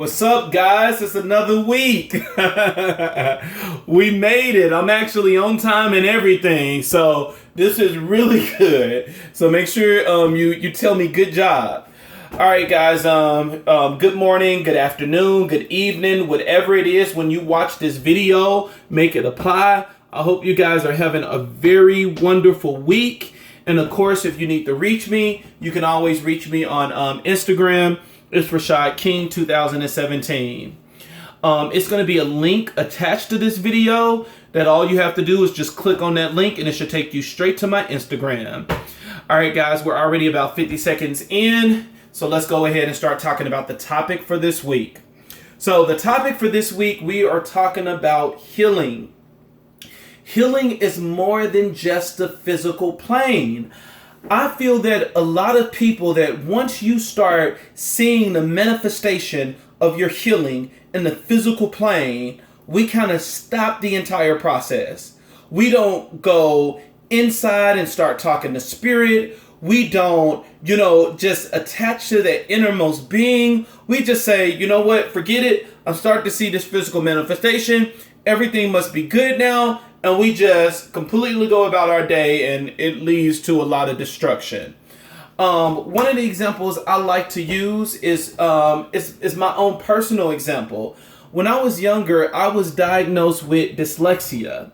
What's up, guys? It's another week. We made it. I'm actually on time and everything, so this is really good. So make sure you tell me good job. All right, guys. Good morning, good afternoon, good evening, whatever it is when you watch this video. Make it apply. I hope you guys are having a very wonderful week. And of course, if you need to reach me, you can always reach me on Instagram. It's Rashad King 2017. It's going to be a link attached to this video that all you have to do is just click on that link and it should take you straight to my Instagram. All right, guys, we're already about 50 seconds in. So let's go ahead and start talking about the topic for this week. So the topic for this week, we are talking about healing. Healing is more than just the physical plane. I feel that a lot of people that once you start seeing the manifestation of your healing in the physical plane, we kind of stop the entire process. We don't go inside and start talking to spirit. We don't, just attach to that innermost being. We just say, you know what, forget it. I'm starting to see this physical manifestation. Everything must be good now. And we just completely go about our day, and it leads to a lot of destruction. One of the examples I like to use is my own personal example. When I was younger, I was diagnosed with dyslexia.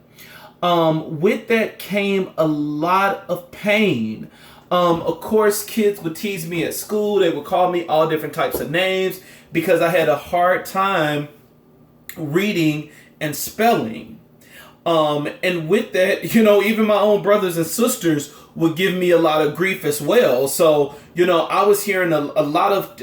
With that came a lot of pain. Of course, kids would tease me at school. They would call me all different types of names because I had a hard time reading and spelling. And with that, even my own brothers and sisters would give me a lot of grief as well. So, I was hearing a lot of,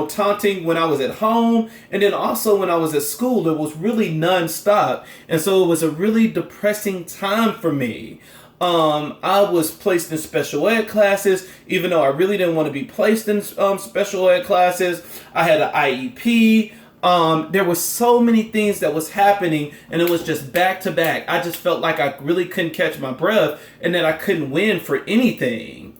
taunting when I was at home. And then also when I was at school, it was really nonstop. And so it was a really depressing time for me. I was placed in special ed classes, even though I really didn't want to be placed in special ed classes. I had an IEP. There were so many things that was happening, and it was just back to back. I just felt like I really couldn't catch my breath and that I couldn't win for anything.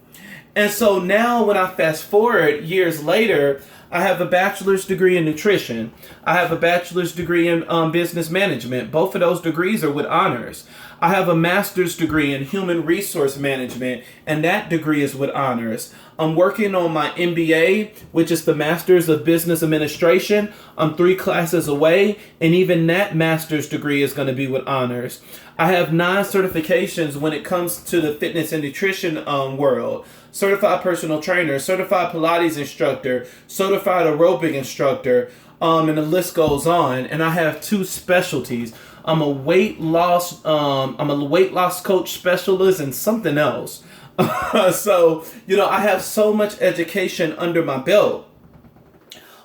And so now when I fast forward years later, I have a bachelor's degree in nutrition. I have a bachelor's degree in business management. Both of those degrees are with honors. I have a master's degree in human resource management, and that degree is with honors. I'm working on my MBA, which is the Master's of Business Administration. I'm 3 classes away, and even that master's degree is going to be with honors. I have 9 certifications when it comes to the fitness and nutrition world. Certified personal trainer, certified Pilates instructor, certified aerobic instructor, and the list goes on. And I have 2 specialties. I'm a weight loss coach specialist and something else. So, I have so much education under my belt.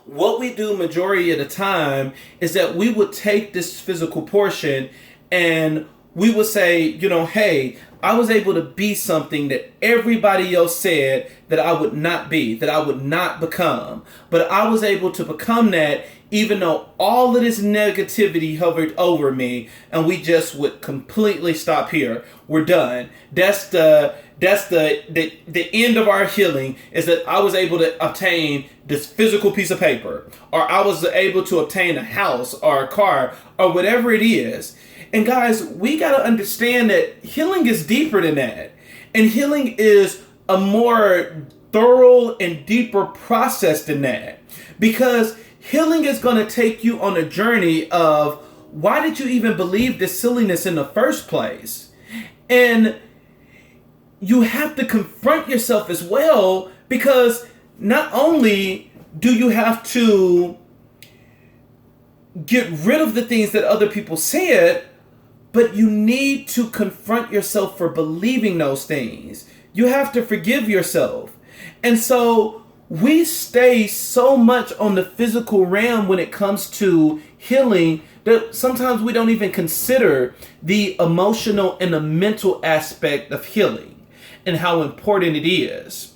What we do majority of the time is that we would take this physical portion and we would say, hey, I was able to be something that everybody else said that I would not be, that I would not become. But I was able to become that even though all of this negativity hovered over me, and we just would completely stop here. We're done. That's the end of our healing, is that I was able to obtain this physical piece of paper, or I was able to obtain a house or a car or whatever it is. And guys, we got to understand that healing is deeper than that. And healing is a more thorough and deeper process than that. Because healing is going to take you on a journey of, why did you even believe this silliness in the first place? And you have to confront yourself as well, because not only do you have to get rid of the things that other people said, but you need to confront yourself for believing those things. You have to forgive yourself. And so we stay so much on the physical realm when it comes to healing that sometimes we don't even consider the emotional and the mental aspect of healing and how important it is.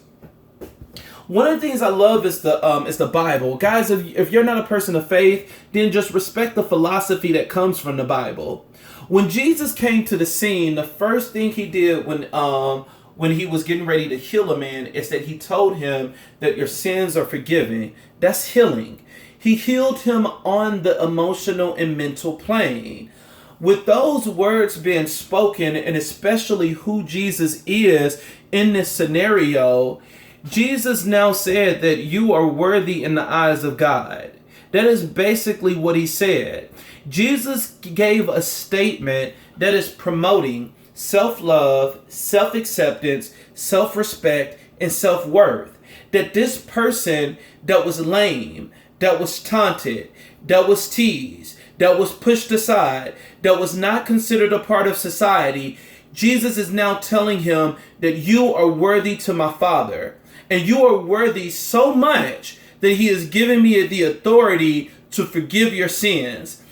One of the things I love is the Bible. Guys, if you're not a person of faith, then just respect the philosophy that comes from the Bible. When Jesus came to the scene, the first thing he did when he was getting ready to heal a man is that he told him that your sins are forgiven. That's healing. He healed him on the emotional and mental plane. With those words being spoken, and especially who Jesus is in this scenario, Jesus now said that you are worthy in the eyes of God. That is basically what he said. Jesus gave a statement that is promoting self-love, self-acceptance, self-respect, and self-worth. That this person that was lame, that was taunted, that was teased, that was pushed aside, that was not considered a part of society, Jesus is now telling him that you are worthy to my Father. And you are worthy so much that he has given me the authority to forgive your sins.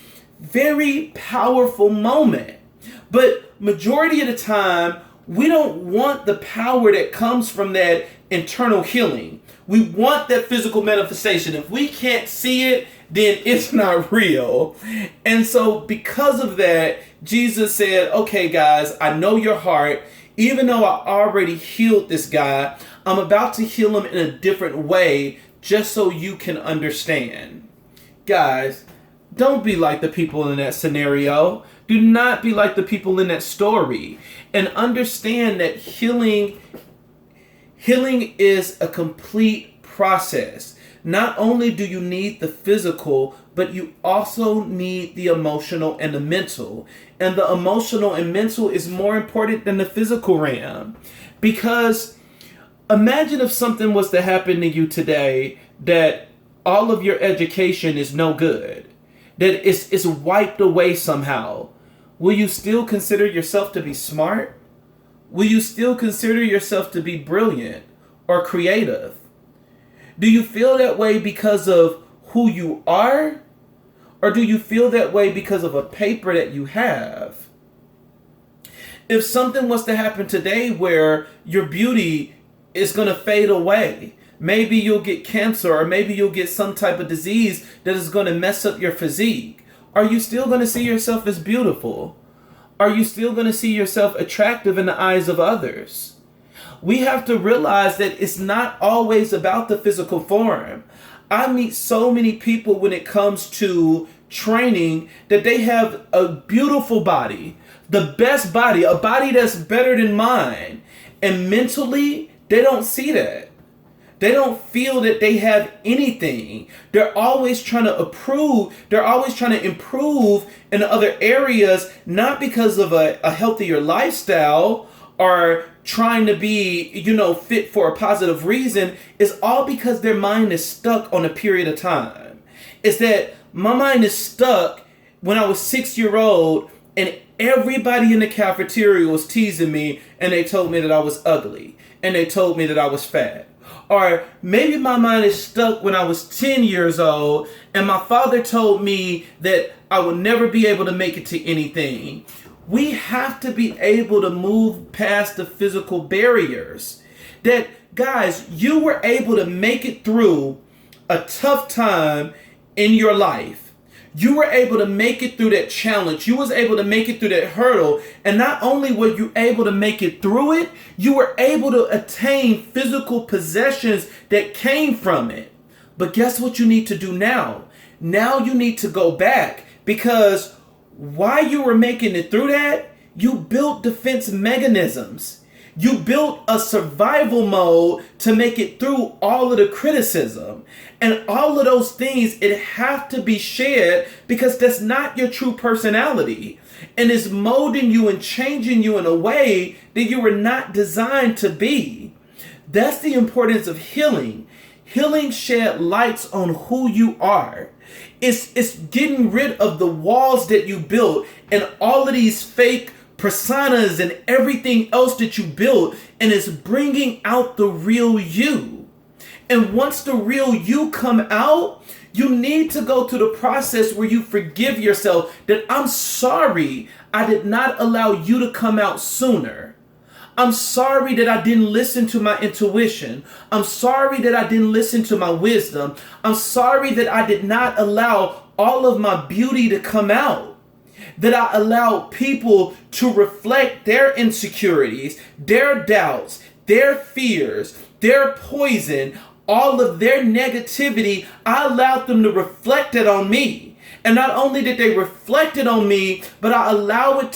Very powerful moment. But majority of the time, we don't want the power that comes from that internal healing. We want that physical manifestation. If we can't see it, then it's not real. And so because of that, Jesus said, okay, guys, I know your heart. Even though I already healed this guy, I'm about to heal him in a different way just so you can understand. Guys, don't be like the people in that scenario. Do not be like the people in that story. And understand that healing is a complete process. Not only do you need the physical, but you also need the emotional and the mental. And the emotional and mental is more important than the physical realm. Because imagine if something was to happen to you today that all of your education is no good, that it's wiped away somehow. Will you still consider yourself to be smart? Will you still consider yourself to be brilliant or creative? Do you feel that way because of who you are? Or do you feel that way because of a paper that you have? If something was to happen today where your beauty is going to fade away, maybe you'll get cancer, or maybe you'll get some type of disease that is going to mess up your physique, are you still going to see yourself as beautiful? Are you still going to see yourself attractive in the eyes of others? We have to realize that it's not always about the physical form. I meet so many people when it comes to training that they have a beautiful body, the best body, a body that's better than mine. And mentally, they don't see that. They don't feel that they have anything. They're always trying to improve. They're always trying to improve in other areas, not because of a healthier lifestyle or trying to be, fit for a positive reason. It's all because their mind is stuck on a period of time. It's that my mind is stuck when I was 6 years old and everybody in the cafeteria was teasing me and they told me that I was ugly and they told me that I was fat. Or maybe my mind is stuck when I was 10 years old and my father told me that I would never be able to make it to anything. We have to be able to move past the physical barriers. That, guys, you were able to make it through a tough time in your life. You were able to make it through that challenge. You was able to make it through that hurdle. And not only were you able to make it through it, you were able to attain physical possessions that came from it. But guess what you need to do now? Now you need to go back, because while you were making it through that, you built defense mechanisms. You built a survival mode to make it through all of the criticism. And all of those things, it have to be shared, because that's not your true personality. And it's molding you and changing you in a way that you were not designed to be. That's the importance of healing. Healing shed lights on who you are. It's getting rid of the walls that you built and all of these fake personas and everything else that you built, and it's bringing out the real you. And once the real you come out, you need to go through the process where you forgive yourself that I'm sorry I did not allow you to come out sooner. I'm sorry that I didn't listen to my intuition. I'm sorry that I didn't listen to my wisdom. I'm sorry that I did not allow all of my beauty to come out. That I allowed people to reflect their insecurities, their doubts, their fears, their poison, all of their negativity, I allowed them to reflect it on me. And not only did they reflect it on me, but I allowed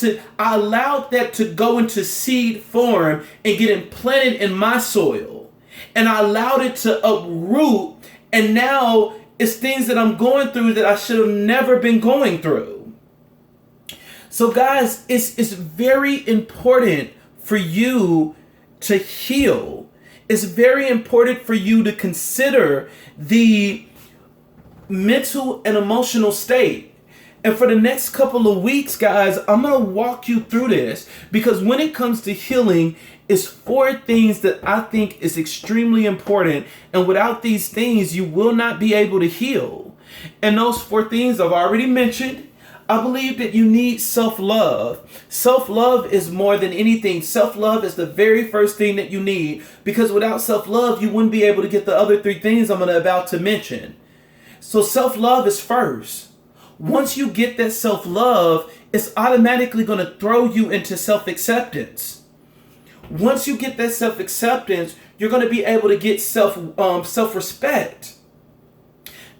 that to go into seed form and get implanted in my soil. And I allowed it to uproot. And now it's things that I'm going through that I should have never been going through. So guys, it's very important for you to heal. It's very important for you to consider the mental and emotional state. And for the next couple of weeks, guys, I'm going to walk you through this, because when it comes to healing, it's 4 things that I think is extremely important. And without these things, you will not be able to heal. And those 4 things I've already mentioned. I believe that you need self-love. Self-love is more than anything. Self-love is the very first thing that you need, because without self-love, you wouldn't be able to get the other 3 things I'm about to mention. So self-love is first. Once you get that self-love, it's automatically going to throw you into self-acceptance. Once you get that self-acceptance, you're going to be able to get self-respect.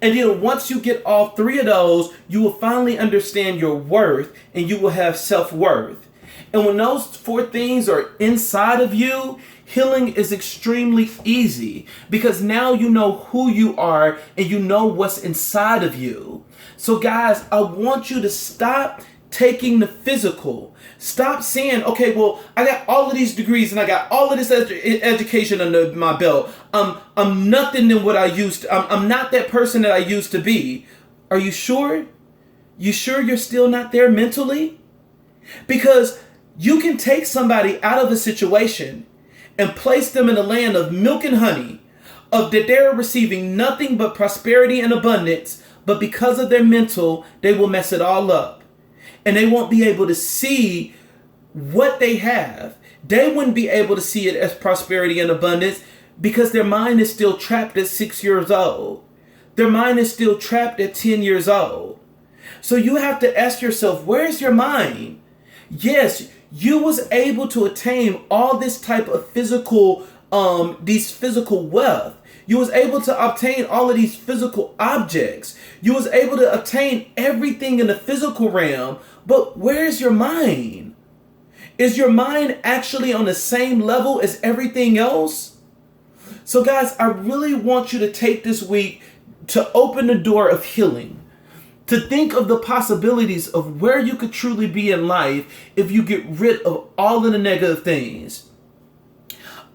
And then once you get all 3 of those, you will finally understand your worth, and you will have self-worth. And when those 4 things are inside of you, healing is extremely easy, because now you know who you are and you know what's inside of you. So guys, I want you to stop taking the physical. Stop saying, okay, well, I got all of these degrees and I got all of this education under my belt. I'm nothing than what I used to. I'm not that person that I used to be. Are you sure? You sure you're still not there mentally? Because you can take somebody out of a situation and place them in a land of milk and honey, of that they're receiving nothing but prosperity and abundance, but because of their mental, they will mess it all up. And they won't be able to see what they have. They wouldn't be able to see it as prosperity and abundance, because their mind is still trapped at 6 years old. Their mind is still trapped at 10 years old. So you have to ask yourself, where's your mind? Yes, you was able to attain all this type of physical, these physical wealth. You was able to obtain all of these physical objects. You was able to obtain everything in the physical realm. But where's your mind? Is your mind actually on the same level as everything else? So guys, I really want you to take this week to open the door of healing, to think of the possibilities of where you could truly be in life if you get rid of all of the negative things.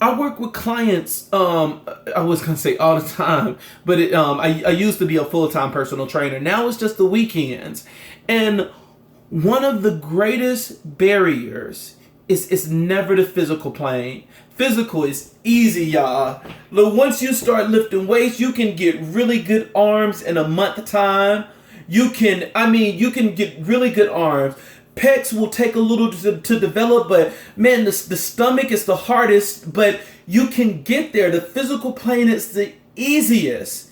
I work with clients, I was going to say all the time, but I used to be a full-time personal trainer. Now it's just the weekends. And one of the greatest barriers is never the physical plane. Physical is easy, y'all. Look, once you start lifting weights, you can get really good arms in a month time. You can get really good arms. Pecs will take a little to develop, but man, the stomach is the hardest, but you can get there. The physical plane is the easiest,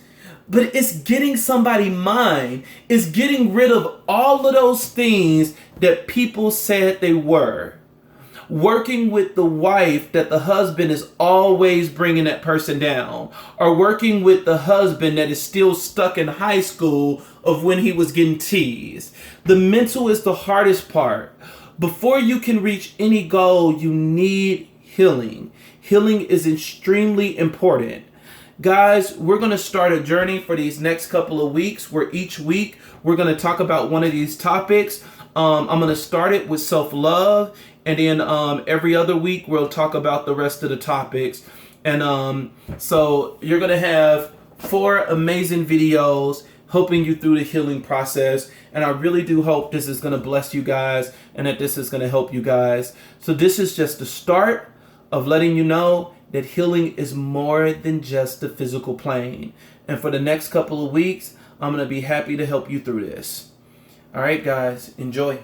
but it's getting somebody's mind. It's getting rid of all of those things that people said they were. Working with the wife that the husband is always bringing that person down, or working with the husband that is still stuck in high school of when he was getting teased. The mental is the hardest part. Before you can reach any goal, you need healing. Healing is extremely important. Guys, we're going to start a journey for these next couple of weeks, where each week we're going to talk about one of these topics. I'm going to start it with self-love, and then every other week we'll talk about the rest of the topics. And so you're going to have 4 amazing videos helping you through the healing process. And I really do hope this is going to bless you guys, and that this is going to help you guys. So this is just the start of letting you know that healing is more than just the physical plane. And for the next couple of weeks, I'm going to be happy to help you through this. All right, guys, enjoy.